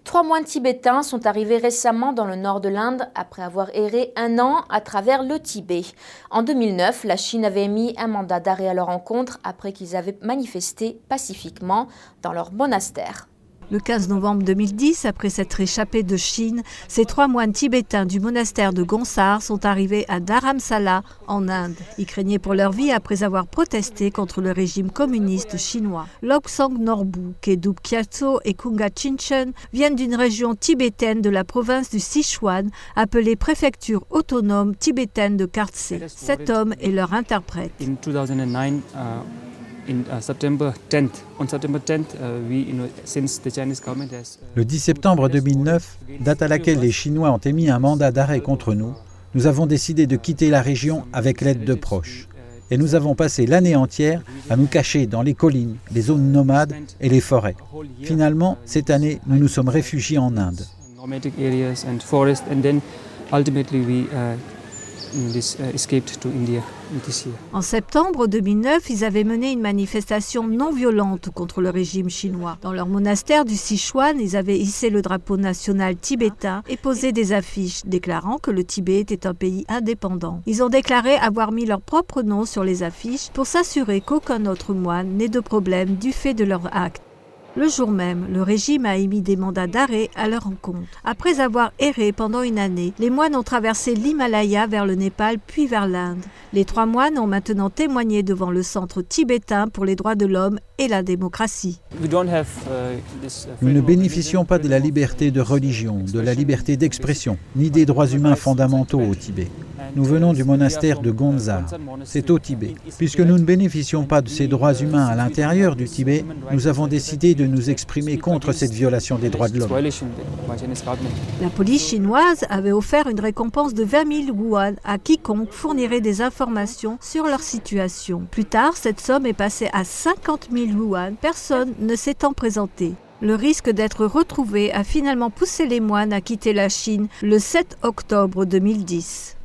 3 moines tibétains sont arrivés récemment dans le nord de l'Inde après avoir erré 1 an à travers le Tibet. En 2009, la Chine avait émis un mandat d'arrêt à leur encontre après qu'ils avaient manifesté pacifiquement dans leur monastère. Le 15 novembre 2010, après s'être échappés de Chine, ces 3 moines tibétains du monastère de Gonsar sont arrivés à Dharamsala, en Inde. Ils craignaient pour leur vie après avoir protesté contre le régime communiste chinois. Lobsang Norbu, Kedub Kyatso et Kunga Chinchen viennent d'une région tibétaine de la province du Sichuan, appelée préfecture autonome tibétaine de Khartse. Cet homme est leur interprète. Le 10 septembre 2009, date à laquelle les Chinois ont émis un mandat d'arrêt contre nous, nous avons décidé de quitter la région avec l'aide de proches. Et nous avons passé l'année entière à nous cacher dans les collines, les zones nomades et les forêts. Finalement, cette année, nous nous sommes réfugiés en Inde. En septembre 2009, ils avaient mené une manifestation non violente contre le régime chinois. Dans leur monastère du Sichuan, ils avaient hissé le drapeau national tibétain et posé des affiches déclarant que le Tibet était un pays indépendant. Ils ont déclaré avoir mis leur propre nom sur les affiches pour s'assurer qu'aucun autre moine n'ait de problème du fait de leur acte. Le jour même, le régime a émis des mandats d'arrêt à leur encontre. Après avoir erré pendant 1 année, les moines ont traversé l'Himalaya vers le Népal puis vers l'Inde. Les 3 moines ont maintenant témoigné devant le Centre tibétain pour les droits de l'homme et la démocratie. Nous ne bénéficions pas de la liberté de religion, de la liberté d'expression, ni des droits humains fondamentaux au Tibet. Nous venons du monastère de Gonsar, c'est au Tibet. Puisque nous ne bénéficions pas de ces droits humains à l'intérieur du Tibet, nous avons décidé de nous exprimer contre cette violation des droits de l'homme. La police chinoise avait offert une récompense de 20 000 yuan à quiconque fournirait des informations sur leur situation. Plus tard, cette somme est passée à 50 000 yuan, personne ne s'étant présenté. Le risque d'être retrouvé a finalement poussé les moines à quitter la Chine le 7 octobre 2010.